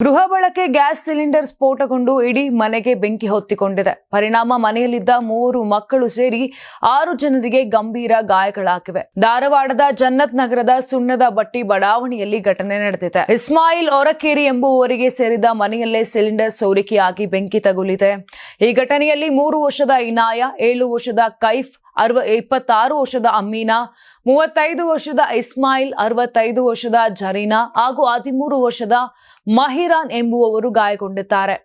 ಗೃಹ ಬಳಕೆ gas cylinder ಸ್ಫೋಟಗೊಂಡು ಇಡೀ ಮನೆಗೆ ಬೆಂಕಿ ಹೊತ್ತಿಕೊಂಡಿದೆ. ಪರಿಣಾಮ ಮನೆಯಲ್ಲಿದ್ದ 3 ಮಕ್ಕಳು ಸೇರಿ 6 ಜನರಿಗೆ ಗಂಭೀರ ಗಾಯಗಳಾಗಿವೆ. ಧಾರವಾಡದ ಜನ್ನತ್ ನಗರದ ಸುಣ್ಣದ ಬಟ್ಟಿ ಬಡಾವಣೆಯಲ್ಲಿ ಘಟನೆ ನಡೆದಿದೆ. ಇಸ್ಮಾಯಿಲ್ ಒರಕೇರಿ ಎಂಬುವವರಿಗೆ ಸೇರಿದ ಮನೆಯಲ್ಲೇ ಸಿಲಿಂಡರ್ ಸೋರಿಕೆಯಾಗಿ ಬೆಂಕಿ ತಗುಲಿದೆ. ಈ ಘಟನೆಯಲ್ಲಿ 3 ವರ್ಷದ ಇನಾಯ, 7 ವರ್ಷದ ಕೈಫ್, 26 ವರ್ಷದ ಅಮೀನಾ, 35 ವರ್ಷದ ಇಸ್ಮಾಯಿಲ್, 65 ವರ್ಷದ ಜರೀನಾ ಹಾಗೂ 13 ವರ್ಷದ ಮಹಿರಾನ್ ಎಂಬುವವರು ಗಾಯಗೊಂಡಿದ್ದಾರೆ.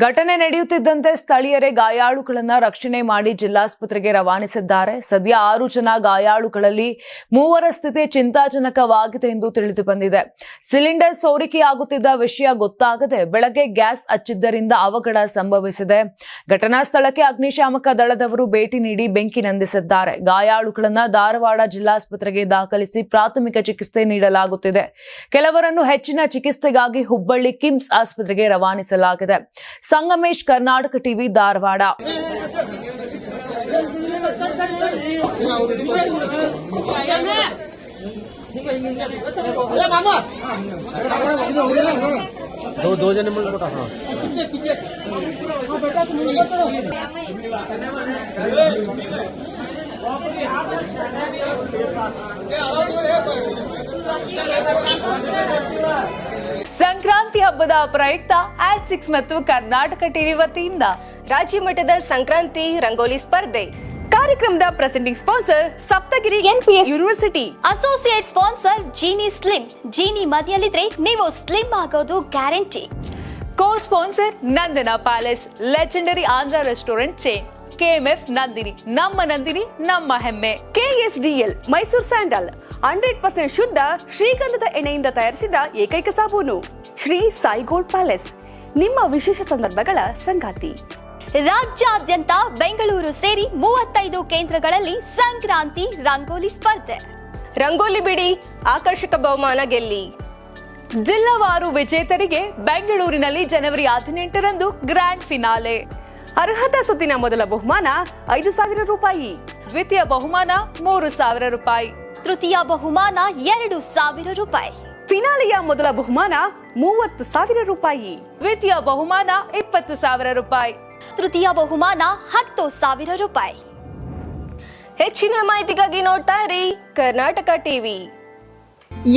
ಘಟನೆ ನಡೆಯುತ್ತಿದ್ದಂತೆ ಸ್ಥಳೀಯರೇ ಗಾಯಾಳುಗಳನ್ನು ರಕ್ಷಣೆ ಮಾಡಿ ಜಿಲ್ಲಾಸ್ಪತ್ರೆಗೆ ರವಾನಿಸಿದ್ದಾರೆ. ಸದ್ಯ 6 ಜನ ಗಾಯಾಳುಗಳಲ್ಲಿ 3 ಸ್ಥಿತಿ ಚಿಂತಾಜನಕವಾಗಿದೆ ಎಂದು ತಿಳಿದು ಬಂದಿದೆ. ಸಿಲಿಂಡರ್ ಸೋರಿಕೆಯಾಗುತ್ತಿದ್ದ ವಿಷಯ ಗೊತ್ತಾಗದೆ ಬೆಳಗ್ಗೆ ಗ್ಯಾಸ್ ಹಚ್ಚಿದ್ದರಿಂದ ಅವಘಡ ಸಂಭವಿಸಿದೆ. ಘಟನಾ ಸ್ಥಳಕ್ಕೆ ಅಗ್ನಿಶಾಮಕ ದಳದವರು ಭೇಟಿ ನೀಡಿ ಬೆಂಕಿ ನಂದಿಸಿದ್ದಾರೆ. ಗಾಯಾಳುಗಳನ್ನು ಧಾರವಾಡ ಜಿಲ್ಲಾಸ್ಪತ್ರೆಗೆ ದಾಖಲಿಸಿ ಪ್ರಾಥಮಿಕ ಚಿಕಿತ್ಸೆ ನೀಡಲಾಗುತ್ತಿದೆ. ಕೆಲವರನ್ನು ಹೆಚ್ಚಿನ ಚಿಕಿತ್ಸೆಗಾಗಿ ಹುಬ್ಬಳ್ಳಿ ಕಿಮ್ಸ್ ಆಸ್ಪತ್ರೆಗೆ ರವಾನಿಸಲಾಗಿದೆ. ಸಂಗಮೇಶ್, ಕರ್ನಾಟಕ ಟಿವಿ, ಧಾರವಾಡ. दो जने मिल रहा था। ಸಂಕ್ರಾಂತಿ ಹಬ್ಬದ ಪ್ರಯುಕ್ತ Ad6 ಮತ್ತು ಕರ್ನಾಟಕ ಟಿವಿ ವತಿಯಿಂದ ರಾಜ್ಯ ಮಟ್ಟದ ಸಂಕ್ರಾಂತಿ ರಂಗೋಲಿ ಸ್ಪರ್ಧೆ ಕಾರ್ಯಕ್ರಮದ presenting sponsor Saptagiri NPS university, associate sponsor Jeeni slim. Jeeni ಮನೆಯಲ್ಲಿದ್ರೆ ನೀವು ಸ್ಲಿಮ್ ಆಗೋದು guarantee. Co sponsor Nandana palace, legendary Andhra restaurant chain. KMF Nandini, ನಮ್ಮ ನಂದಿನಿ ನಮ್ಮ ಹೆಮ್ಮೆ. KSDL ಮೈಸೂರು ಸ್ಯಾಂಡಲ್ 100% ಶುದ್ಧ ಶ್ರೀಗಂಧದ ಎಣ್ಣೆಯಿಂದ ತಯಾರಿಸಿದ ಏಕೈಕ ಸಾಬೂನು. ಶ್ರೀ ಸಾಯಿ ಗೋಲ್ಡ್ ಪ್ಯಾಲೇಸ್, ನಿಮ್ಮ ವಿಶೇಷ ಸಂದರ್ಭಗಳ ಸಂಗಾತಿ. ರಾಜ್ಯಾದ್ಯಂತ ಬೆಂಗಳೂರು ಸೇರಿ 35 ಕೇಂದ್ರಗಳಲ್ಲಿ ಸಂಕ್ರಾಂತಿ ರಂಗೋಲಿ ಸ್ಪರ್ಧೆ. ರಂಗೋಲಿ ಬಿಡಿ, ಆಕರ್ಷಕ ಬಹುಮಾನ ಗೆಲ್ಲಿ. ಜಿಲ್ಲಾವಾರು ವಿಜೇತರಿಗೆ ಬೆಂಗಳೂರಿನಲ್ಲಿ ಜನವರಿ 18ರಂದು ಗ್ರ್ಯಾಂಡ್ ಫಿನಾಲೆ. ಅರ್ಹತಾ ಸುತ್ತಿನ ಮೊದಲ ಬಹುಮಾನ 5,000 ರೂಪಾಯಿ, ದ್ವಿತೀಯ ಬಹುಮಾನ 3,000 ರೂಪಾಯಿ, ತೃತೀಯ ಬಹುಮಾನ 2,000 ರೂಪಾಯಿ, ಫಿನಾಲೆಯ ಮೊದಲ ಬಹುಮಾನ 30,000 ರೂಪಾಯಿ, ದ್ವಿತೀಯ ಬಹುಮಾನ 20,000 ರೂಪಾಯಿ, ತೃತೀಯ ಬಹುಮಾನ 10,000 ರೂಪಾಯಿ. ಹೆಚ್ಚಿನ ಮಾಹಿತಿಗಾಗಿ ನೋಡ್ತಾ ಇರಿ ಕರ್ನಾಟಕ ಟಿವಿ.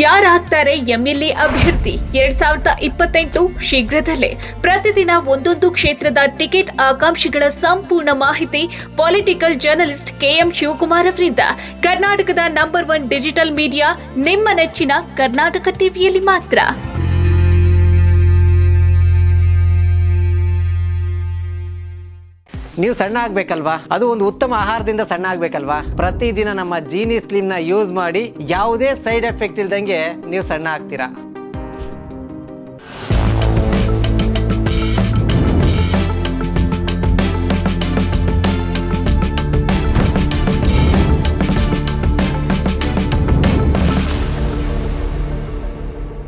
ಯಾರಾಗ್ತಾರೆ ಎಂಎಲ್ಎ ಅಭ್ಯರ್ಥಿ 2028 ಶೀಘ್ರದಲ್ಲೇ. ಪ್ರತಿದಿನ ಒಂದೊಂದು ಕ್ಷೇತ್ರದ ಟಿಕೆಟ್ ಆಕಾಂಕ್ಷಿಗಳ ಸಂಪೂರ್ಣ ಮಾಹಿತಿ ಪೊಲಿಟಿಕಲ್ ಜರ್ನಲಿಸ್ಟ್ KM ಶಿವಕುಮಾರ್ ಅವರಿಂದ. ಕರ್ನಾಟಕದ ನಂಬರ್ 1 ಡಿಜಿಟಲ್ ಮೀಡಿಯಾ ನಿಮ್ಮ ನೆಚ್ಚಿನ ಕರ್ನಾಟಕ ಟಿವಿಯಲ್ಲಿ ಮಾತ್ರ. ನೀವು ಸಣ್ಣ ಆಗ್ಬೇಕಲ್ವಾ? ಅದು ಒಂದು ಉತ್ತಮ ಆಹಾರದಿಂದ ಸಣ್ಣ ಆಗ್ಬೇಕಲ್ವಾ? ಪ್ರತಿದಿನ ನಮ್ಮ ಜೀನಿ ಸ್ಲಿಮ್ ನ ಯೂಸ್ ಮಾಡಿ ಯಾವುದೇ ಸೈಡ್ ಎಫೆಕ್ಟ್ ಇಲ್ದಂಗೆ ನೀವು ಸಣ್ಣ ಆಗ್ತೀರಾ.